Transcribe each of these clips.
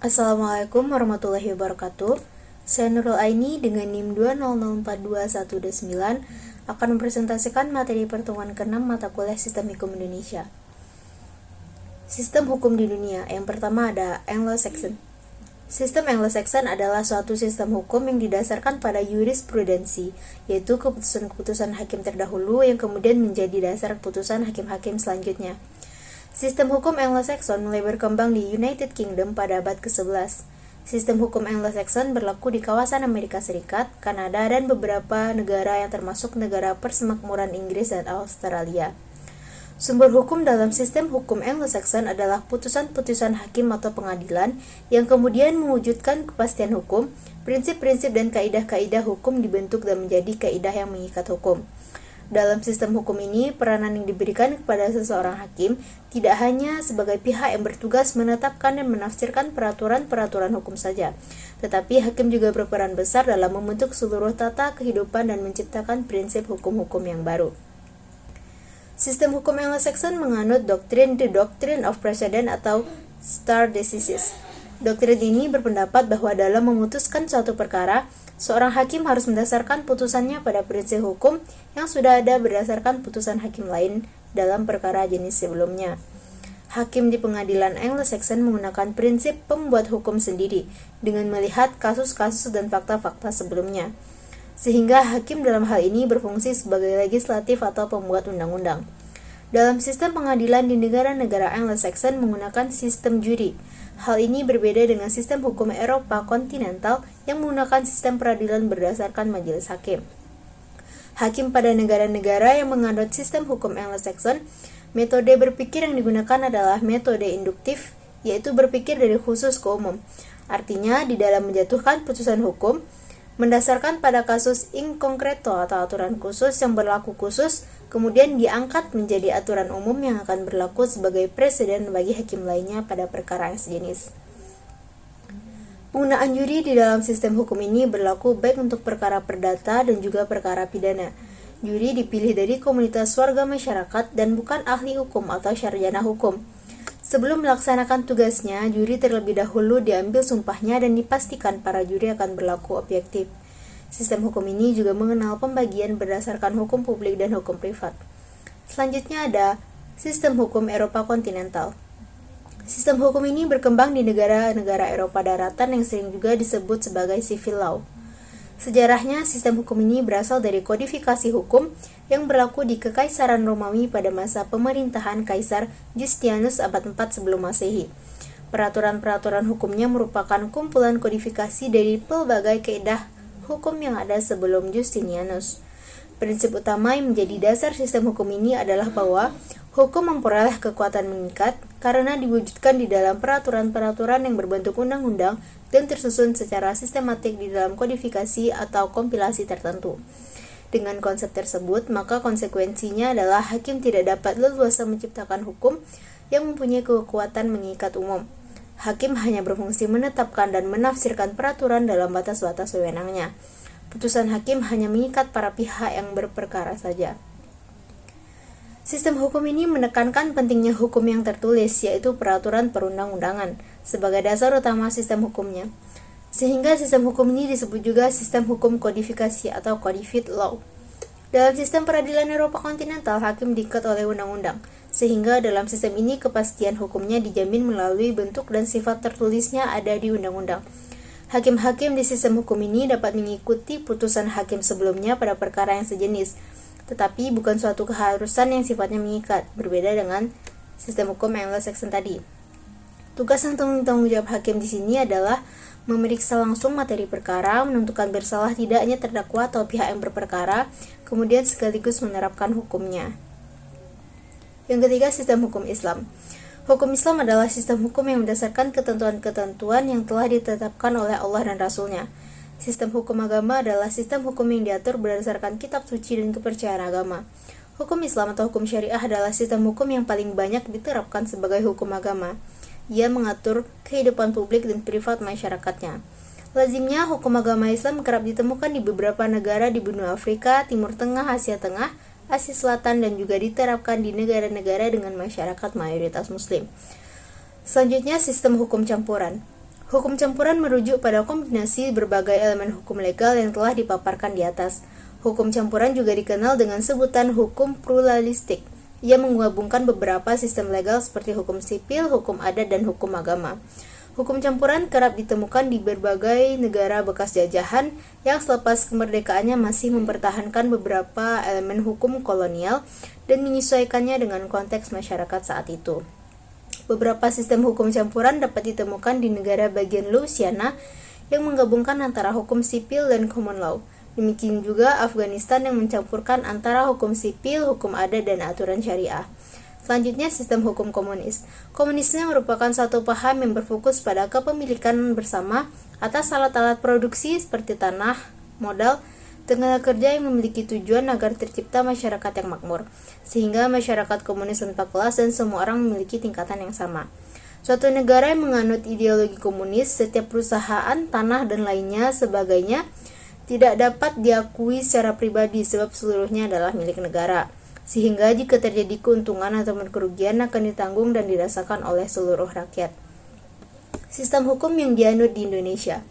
Assalamualaikum warahmatullahi wabarakatuh. Saya Nurul Aini dengan NIM 200421291 akan mempresentasikan materi pertemuan ke-6 mata kuliah Sistem Hukum Indonesia. Sistem hukum di dunia. Yang pertama ada Anglo-Saxon. Sistem Anglo-Saxon adalah suatu sistem hukum yang didasarkan pada jurisprudensi, yaitu keputusan-keputusan hakim terdahulu yang kemudian menjadi dasar keputusan hakim-hakim selanjutnya. Sistem hukum Anglo-Saxon mulai berkembang di United Kingdom pada abad ke-11. Sistem hukum Anglo-Saxon berlaku di kawasan Amerika Serikat, Kanada, dan beberapa negara yang termasuk negara persemakmuran Inggris dan Australia. Sumber hukum dalam sistem hukum Anglo-Saxon adalah putusan-putusan hakim atau pengadilan yang kemudian mewujudkan kepastian hukum, prinsip-prinsip dan kaidah-kaidah hukum dibentuk dan menjadi kaidah yang mengikat hukum. Dalam sistem hukum ini, peranan yang diberikan kepada seseorang hakim tidak hanya sebagai pihak yang bertugas menetapkan dan menafsirkan peraturan-peraturan hukum saja, tetapi hakim juga berperan besar dalam membentuk seluruh tata kehidupan dan menciptakan prinsip hukum-hukum yang baru. Sistem hukum Anglo-Saxon menganut doktrin The Doctrine of Precedent atau stare decisis. Doktrin ini berpendapat bahwa dalam memutuskan suatu perkara, seorang hakim harus mendasarkan putusannya pada prinsip hukum yang sudah ada berdasarkan putusan hakim lain dalam perkara jenis sebelumnya. Hakim di pengadilan Anglo-Saxon menggunakan prinsip pembuat hukum sendiri dengan melihat kasus-kasus dan fakta-fakta sebelumnya. Sehingga hakim dalam hal ini berfungsi sebagai legislatif atau pembuat undang-undang. Dalam sistem pengadilan di negara-negara Anglo-Saxon menggunakan sistem juri. Hal ini berbeda dengan sistem hukum Eropa kontinental yang menggunakan sistem peradilan berdasarkan majelis hakim. Hakim pada negara-negara yang menganut sistem hukum Anglo-Saxon, metode berpikir yang digunakan adalah metode induktif, yaitu berpikir dari khusus ke umum. Artinya, di dalam menjatuhkan putusan hukum, mendasarkan pada kasus in concreto atau aturan khusus yang berlaku khusus, kemudian diangkat menjadi aturan umum yang akan berlaku sebagai presiden bagi hakim lainnya pada perkara yang sejenis. Penggunaan juri di dalam sistem hukum ini berlaku baik untuk perkara perdata dan juga perkara pidana. Juri dipilih dari komunitas warga masyarakat dan bukan ahli hukum atau sarjana hukum. Sebelum melaksanakan tugasnya, juri terlebih dahulu diambil sumpahnya dan dipastikan para juri akan berlaku objektif. Sistem hukum ini juga mengenal pembagian berdasarkan hukum publik dan hukum privat. Selanjutnya ada sistem hukum Eropa kontinental. Sistem hukum ini berkembang di negara-negara Eropa daratan yang sering juga disebut sebagai civil law. Sejarahnya, sistem hukum ini berasal dari kodifikasi hukum yang berlaku di Kekaisaran Romawi pada masa pemerintahan Kaisar Justinus abad 4 sebelum Masehi. Peraturan-peraturan hukumnya merupakan kumpulan kodifikasi dari pelbagai kaidah hukum yang ada sebelum Justinianus. Prinsip utama yang menjadi dasar sistem hukum ini adalah bahwa hukum memperoleh kekuatan mengikat karena diwujudkan di dalam peraturan-peraturan yang berbentuk undang-undang dan tersusun secara sistematik di dalam kodifikasi atau kompilasi tertentu. Dengan konsep tersebut, maka konsekuensinya adalah hakim tidak dapat leluasa menciptakan hukum yang mempunyai kekuatan mengikat umum. Hakim hanya berfungsi menetapkan dan menafsirkan peraturan dalam batas-batas wewenangnya. Putusan hakim hanya mengikat para pihak yang berperkara saja. Sistem hukum ini menekankan pentingnya hukum yang tertulis, yaitu peraturan perundang-undangan, sebagai dasar utama sistem hukumnya. Sehingga sistem hukum ini disebut juga sistem hukum kodifikasi atau codified law. Dalam sistem peradilan Eropa kontinental, hakim diikat oleh undang-undang, sehingga dalam sistem ini kepastian hukumnya dijamin melalui bentuk dan sifat tertulisnya ada di undang-undang. Hakim-hakim di sistem hukum ini dapat mengikuti putusan hakim sebelumnya pada perkara yang sejenis, tetapi bukan suatu keharusan yang sifatnya mengikat, berbeda dengan sistem hukum Anglo-Saxon tadi. Tugas dan tanggung jawab hakim di sini adalah memeriksa langsung materi perkara, menentukan bersalah tidaknya terdakwa atau pihak yang berperkara, kemudian sekaligus menerapkan hukumnya. Yang ketiga, sistem hukum Islam. Hukum Islam adalah sistem hukum yang berdasarkan ketentuan-ketentuan yang telah ditetapkan oleh Allah dan Rasul-Nya. Sistem hukum agama adalah sistem hukum yang diatur berdasarkan kitab suci dan kepercayaan agama. Hukum Islam atau hukum syariah adalah sistem hukum yang paling banyak diterapkan sebagai hukum agama. Ia mengatur kehidupan publik dan privat masyarakatnya. Lazimnya, hukum agama Islam kerap ditemukan di beberapa negara di benua Afrika, Timur Tengah, Asia Tengah, Asia Selatan, dan juga diterapkan di negara-negara dengan masyarakat mayoritas Muslim. Selanjutnya, sistem hukum campuran. Hukum campuran merujuk pada kombinasi berbagai elemen hukum legal yang telah dipaparkan di atas. Hukum campuran juga dikenal dengan sebutan hukum pluralistik. Ia menggabungkan beberapa sistem legal seperti hukum sipil, hukum adat, dan hukum agama. Hukum campuran kerap ditemukan di berbagai negara bekas jajahan yang selepas kemerdekaannya masih mempertahankan beberapa elemen hukum kolonial dan menyesuaikannya dengan konteks masyarakat saat itu. Beberapa sistem hukum campuran dapat ditemukan di negara bagian Louisiana yang menggabungkan antara hukum sipil dan common law. Demikian juga Afghanistan yang mencampurkan antara hukum sipil, hukum adat, dan aturan syariah. Selanjutnya, sistem hukum komunis. Komunisme merupakan suatu paham yang berfokus pada kepemilikan bersama atas alat-alat produksi seperti tanah, modal, tenaga kerja yang memiliki tujuan agar tercipta masyarakat yang makmur, sehingga masyarakat komunis tanpa kelas dan semua orang memiliki tingkatan yang sama. Suatu negara yang menganut ideologi komunis, setiap perusahaan, tanah, dan lainnya sebagainya tidak dapat diakui secara pribadi sebab seluruhnya adalah milik negara. Sehingga jika terjadi keuntungan atau kerugian akan ditanggung dan dirasakan oleh seluruh rakyat. Sistem hukum yang dianut di Indonesia.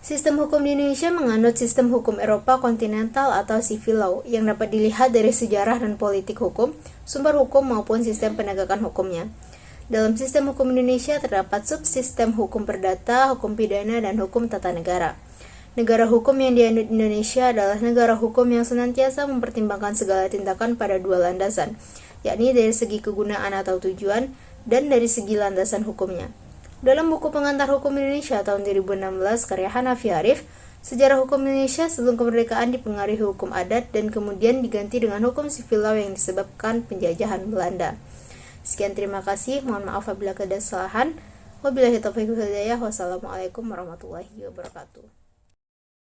Sistem hukum di Indonesia menganut sistem hukum Eropa kontinental atau civil law yang dapat dilihat dari sejarah dan politik hukum, sumber hukum maupun sistem penegakan hukumnya. Dalam sistem hukum Indonesia terdapat subsistem hukum perdata, hukum pidana, dan hukum tata negara. Negara hukum yang dianut Indonesia adalah negara hukum yang senantiasa mempertimbangkan segala tindakan pada dua landasan, yakni dari segi kegunaan atau tujuan dan dari segi landasan hukumnya. Dalam buku Pengantar Hukum Indonesia tahun 2016 karya Hanafi Arif, sejarah hukum Indonesia sebelum kemerdekaan dipengaruhi hukum adat dan kemudian diganti dengan hukum sivil law yang disebabkan penjajahan Belanda. Sekian, terima kasih. Mohon maaf apabila ada kesalahan. Wabillahi taufiq wal hidayah. Wassalamualaikum warahmatullahi wabarakatuh.